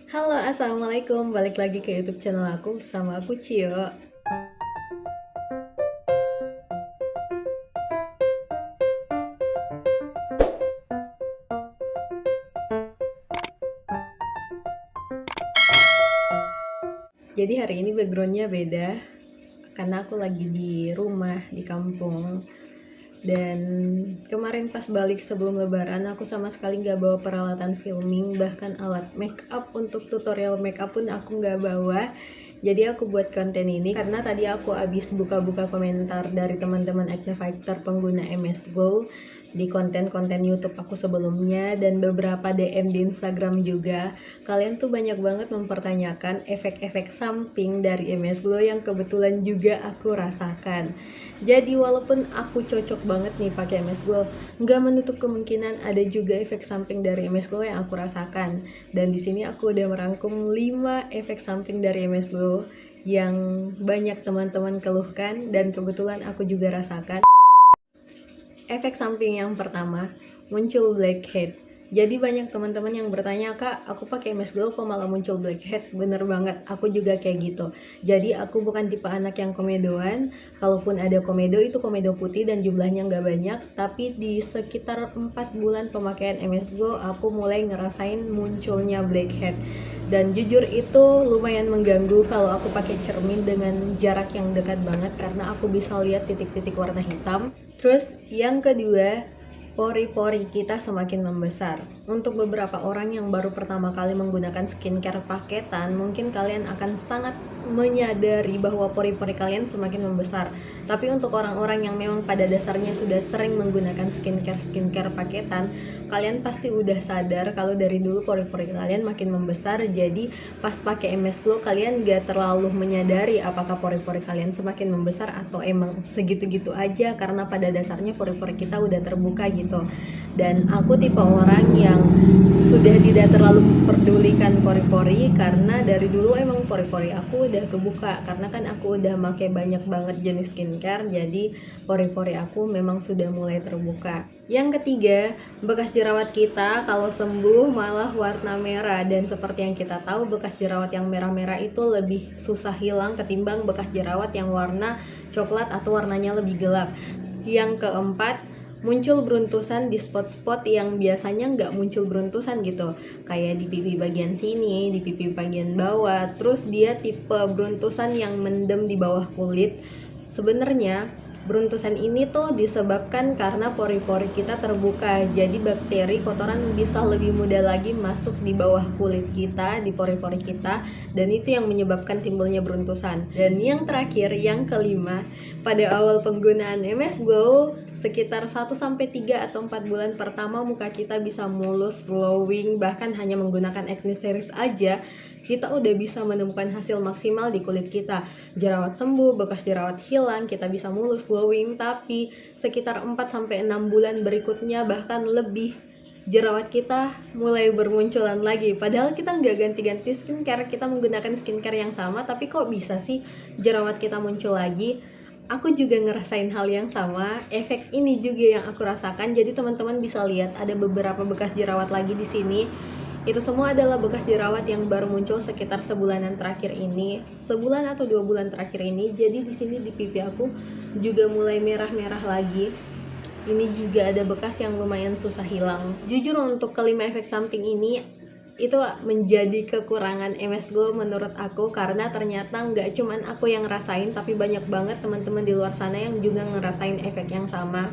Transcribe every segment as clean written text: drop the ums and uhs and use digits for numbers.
Halo, assalamualaikum. Balik lagi ke YouTube channel aku bersama aku Cio. Jadi hari ini backgroundnya beda karena aku lagi di rumah di kampung. Dan kemarin pas balik sebelum lebaran aku sama sekali nggak bawa peralatan filming, bahkan alat make up untuk tutorial make up pun aku nggak bawa. Jadi aku buat konten ini karena tadi aku abis buka-buka komentar dari teman-teman acne fighter pengguna MS Glow di konten-konten YouTube aku sebelumnya dan beberapa DM di Instagram juga. Kalian tuh banyak banget mempertanyakan efek-efek samping dari MS Glow yang kebetulan juga aku rasakan. Jadi walaupun aku cocok banget nih pakai MS Glow, nggak menutup kemungkinan ada juga efek samping dari MS Glow yang aku rasakan. Dan di sini aku udah merangkum 5 efek samping dari MS Glow yang banyak teman-teman keluhkan dan kebetulan aku juga rasakan. Efek samping yang pertama, muncul blackhead. Jadi banyak teman-teman yang bertanya, "Kak, aku pakai MS Glow kok malah muncul blackhead?" Bener banget, aku juga kayak gitu. Jadi aku bukan tipe anak yang komedoan. Kalaupun ada komedo, itu komedo putih dan jumlahnya nggak banyak. Tapi di sekitar 4 bulan pemakaian MS Glow, aku mulai ngerasain munculnya blackhead. Dan jujur itu lumayan mengganggu kalau aku pakai cermin dengan jarak yang dekat banget karena aku bisa lihat titik-titik warna hitam. Terus yang kedua, pori-pori kita semakin membesar. Untuk beberapa orang yang baru pertama kali menggunakan skincare paketan, mungkin kalian akan sangat menyadari bahwa pori-pori kalian semakin membesar. Tapi untuk orang-orang yang memang pada dasarnya sudah sering menggunakan skincare paketan, kalian pasti udah sadar kalau dari dulu pori-pori kalian makin membesar. Jadi pas pakai MS Glow kalian gak terlalu menyadari apakah pori-pori kalian semakin membesar atau emang segitu-gitu aja karena pada dasarnya pori-pori kita udah terbuka gitu. Dan aku tipe orang yang sudah tidak terlalu memperdulikan pori-pori karena dari dulu emang pori-pori aku udah kebuka karena kan aku udah pakai banyak banget jenis skincare, jadi pori-pori aku memang sudah mulai terbuka. Yang ketiga, bekas jerawat kita kalau sembuh malah warna merah, dan seperti yang kita tahu bekas jerawat yang merah-merah itu lebih susah hilang ketimbang bekas jerawat yang warna coklat atau warnanya lebih gelap. Yang keempat, muncul beruntusan di spot-spot yang biasanya nggak muncul beruntusan gitu, kayak di pipi bagian sini, di pipi bagian bawah. Terus dia tipe beruntusan yang mendem di bawah kulit. Sebenarnya beruntusan ini tuh disebabkan karena pori-pori kita terbuka, jadi bakteri kotoran bisa lebih mudah lagi masuk di bawah kulit kita, di pori-pori kita, dan itu yang menyebabkan timbulnya beruntusan. Dan yang terakhir, yang kelima, pada awal penggunaan MS Glow, sekitar 1-3 atau 4 bulan pertama muka kita bisa mulus, glowing, bahkan hanya menggunakan acne series aja kita udah bisa menemukan hasil maksimal di kulit kita. Jerawat sembuh, bekas jerawat hilang, kita bisa mulus, glowing. Tapi sekitar 4-6 bulan berikutnya bahkan lebih, jerawat kita mulai bermunculan lagi. Padahal kita nggak ganti-ganti skincare, kita menggunakan skincare yang sama, tapi kok bisa sih jerawat kita muncul lagi? Aku juga ngerasain hal yang sama, efek ini juga yang aku rasakan. Jadi teman-teman bisa lihat ada beberapa bekas jerawat lagi di sini. Itu semua adalah bekas jerawat yang baru muncul sekitar sebulanan terakhir ini, sebulan atau 2 bulan terakhir ini. Jadi di sini di pipi aku juga mulai merah-merah lagi. Ini juga ada bekas yang lumayan susah hilang. Jujur untuk kelima efek samping ini itu menjadi kekurangan MS Glow menurut aku, karena ternyata nggak cuman aku yang ngerasain, tapi banyak banget teman-teman di luar sana yang juga ngerasain efek yang sama.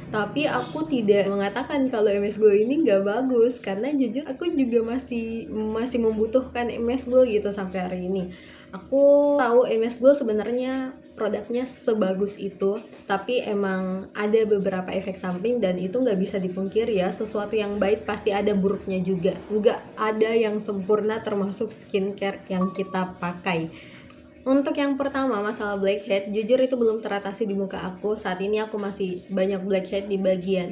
Tapi aku tidak mengatakan kalau MS Glow ini nggak bagus, karena jujur aku juga masih membutuhkan MS Glow gitu sampai hari ini. Aku tahu MS Glow sebenarnya produknya sebagus itu, tapi emang ada beberapa efek samping dan itu nggak bisa dipungkiri ya. Sesuatu yang baik pasti ada buruknya juga, nggak ada yang sempurna termasuk skincare yang kita pakai. Untuk yang pertama, masalah blackhead, jujur itu belum teratasi di muka aku. Saat ini aku masih banyak blackhead di bagian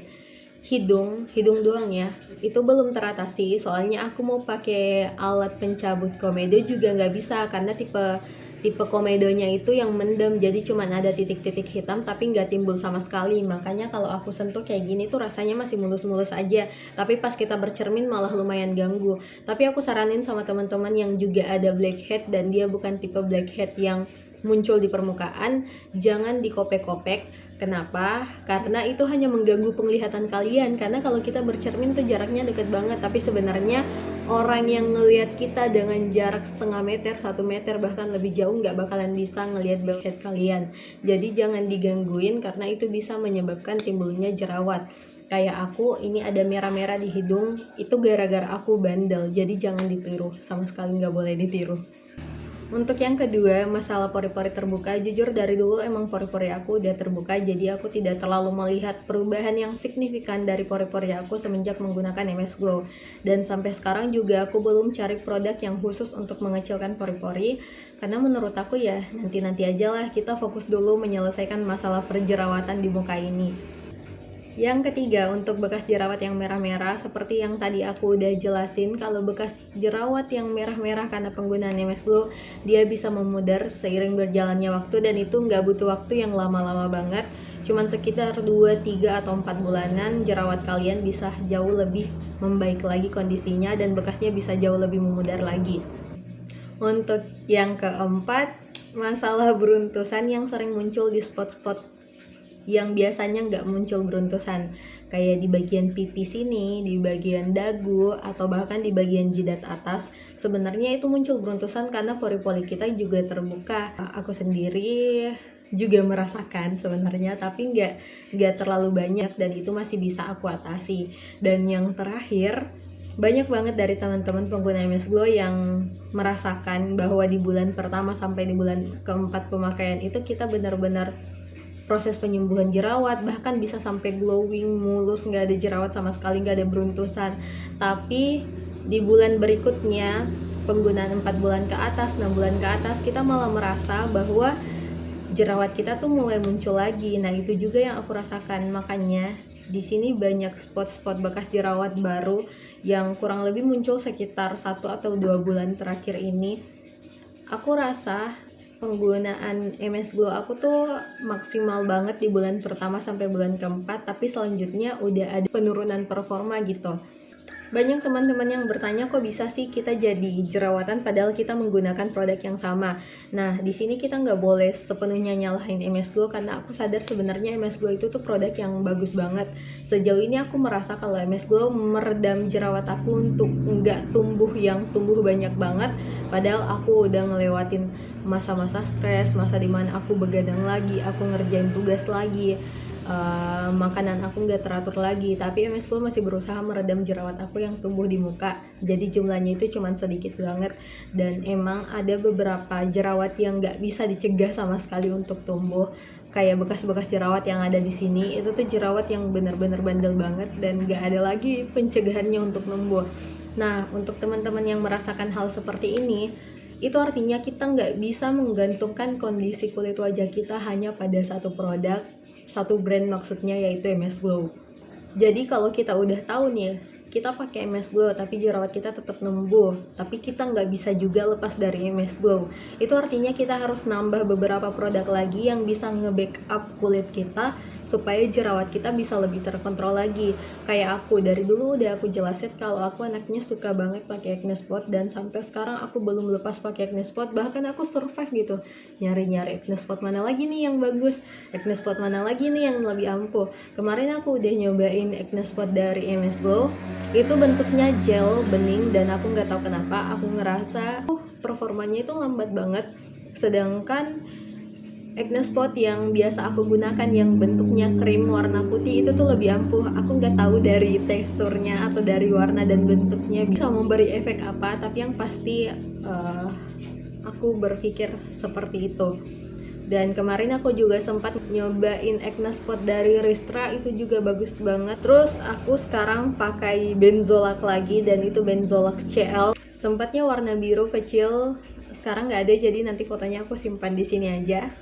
hidung doang ya. Itu belum teratasi, soalnya aku mau pakai alat pencabut komedo juga nggak bisa karena tipe tipe komedonya itu yang mendem, jadi cuman ada titik-titik hitam tapi nggak timbul sama sekali. Makanya kalau aku sentuh kayak gini tuh rasanya masih mulus-mulus aja, tapi pas kita bercermin malah lumayan ganggu. Tapi aku saranin sama teman-teman yang juga ada blackhead dan dia bukan tipe blackhead yang muncul di permukaan, jangan dikopek-kopek. Kenapa? Karena itu hanya mengganggu penglihatan kalian. Karena kalau kita bercermin tuh jaraknya deket banget, tapi sebenarnya orang yang ngelihat kita dengan jarak setengah meter, 1 meter, bahkan lebih jauh nggak bakalan bisa ngelihat blackhead kalian. Jadi jangan digangguin karena itu bisa menyebabkan timbulnya jerawat. Kayak aku ini ada merah-merah di hidung, itu gara-gara aku bandel. Jadi jangan ditiru, sama sekali nggak boleh ditiru. Untuk yang kedua, masalah pori-pori terbuka, jujur dari dulu emang pori-pori aku udah terbuka, jadi aku tidak terlalu melihat perubahan yang signifikan dari pori-pori aku semenjak menggunakan MS Glow. Dan sampai sekarang juga aku belum cari produk yang khusus untuk mengecilkan pori-pori, karena menurut aku ya nanti-nanti aja lah, kita fokus dulu menyelesaikan masalah perjerawatan di muka ini. Yang ketiga, untuk bekas jerawat yang merah-merah, seperti yang tadi aku udah jelasin, kalau bekas jerawat yang merah-merah karena penggunaan MS Glow, dia bisa memudar seiring berjalannya waktu, dan itu nggak butuh waktu yang lama-lama banget, cuman sekitar 2, 3, atau 4 bulanan, jerawat kalian bisa jauh lebih membaik lagi kondisinya, dan bekasnya bisa jauh lebih memudar lagi. Untuk yang keempat, masalah beruntusan yang sering muncul di spot-spot yang biasanya nggak muncul beruntusan, kayak di bagian pipi sini, di bagian dagu, atau bahkan di bagian jidat atas. Sebenarnya itu muncul beruntusan karena pori-pori kita juga terbuka. Aku sendiri juga merasakan sebenarnya, tapi nggak terlalu banyak, dan itu masih bisa aku atasi. Dan yang terakhir, banyak banget dari teman-teman pengguna MS Glow yang merasakan bahwa di bulan pertama sampai di bulan keempat pemakaian itu kita benar-benar proses penyembuhan jerawat, bahkan bisa sampai glowing, mulus, nggak ada jerawat sama sekali, nggak ada beruntusan. Tapi di bulan berikutnya, penggunaan 4 bulan ke atas, 6 bulan ke atas, kita malah merasa bahwa jerawat kita tuh mulai muncul lagi. Nah itu juga yang aku rasakan, makanya di sini banyak spot-spot bekas jerawat baru yang kurang lebih muncul sekitar 1 atau 2 bulan terakhir ini. Aku rasa penggunaan MS Glow aku tuh maksimal banget di bulan pertama sampai bulan keempat, tapi selanjutnya udah ada penurunan performa gitu. Banyak teman-teman yang bertanya, kok bisa sih kita jadi jerawatan padahal kita menggunakan produk yang sama. Nah, di sini kita nggak boleh sepenuhnya nyalahin MS Glow, karena aku sadar sebenarnya MS Glow itu tuh produk yang bagus banget. Sejauh ini aku merasa kalau MS Glow meredam jerawat aku untuk nggak tumbuh banyak banget. Padahal aku udah ngelewatin masa-masa stres, masa dimana aku begadang lagi, aku ngerjain tugas lagi, makanan aku nggak teratur lagi, tapi MS Glow masih berusaha meredam jerawat aku yang tumbuh di muka. Jadi jumlahnya itu cuma sedikit banget, dan emang ada beberapa jerawat yang nggak bisa dicegah sama sekali untuk tumbuh, kayak bekas-bekas jerawat yang ada di sini. Itu tuh jerawat yang benar-benar bandel banget dan nggak ada lagi pencegahannya untuk tumbuh. Nah, untuk teman-teman yang merasakan hal seperti ini, itu artinya kita nggak bisa menggantungkan kondisi kulit wajah kita hanya pada satu produk, satu brand maksudnya, yaitu MS Glow. Jadi kalau kita udah tahu nih, kita pakai MS Glow tapi jerawat kita tetap numbuh, tapi kita nggak bisa juga lepas dari MS Glow. Itu artinya kita harus nambah beberapa produk lagi yang bisa nge-backup kulit kita supaya jerawat kita bisa lebih terkontrol lagi. Kayak aku dari dulu udah aku jelasin kalau aku anaknya suka banget pakai acne spot, dan sampai sekarang aku belum lepas pakai acne spot. Bahkan aku survive gitu, nyari-nyari acne spot mana lagi nih yang bagus, acne spot mana lagi nih yang lebih ampuh. Kemarin aku udah nyobain acne spot dari MS Glow, itu bentuknya gel bening, dan aku nggak tahu kenapa aku ngerasa performanya itu lambat banget, sedangkan acne spot yang biasa aku gunakan yang bentuknya krim warna putih itu tuh lebih ampuh. Aku nggak tahu dari teksturnya atau dari warna dan bentuknya bisa memberi efek apa, tapi yang pasti aku berpikir seperti itu. Dan kemarin aku juga sempat nyobain acne spot dari Ristra, itu juga bagus banget. Terus aku sekarang pakai Benzolac lagi, dan itu Benzolac CL. Tempatnya warna biru kecil, sekarang nggak ada, jadi nanti fotonya aku simpan di sini aja.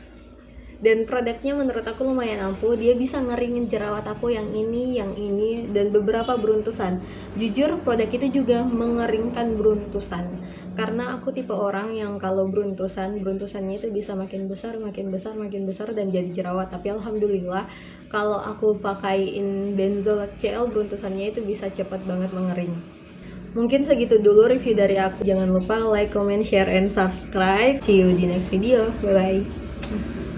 Dan produknya menurut aku lumayan ampuh, dia bisa ngeringin jerawat aku yang ini, dan beberapa beruntusan. Jujur produk itu juga mengeringkan beruntusan, karena aku tipe orang yang kalau beruntusannya itu bisa makin besar dan jadi jerawat. Tapi alhamdulillah kalau aku pakaiin Benzoyl CL, beruntusannya itu bisa cepat banget mengering. Mungkin segitu dulu review dari aku. Jangan lupa like, comment, share, and subscribe. See you di next video. Bye bye.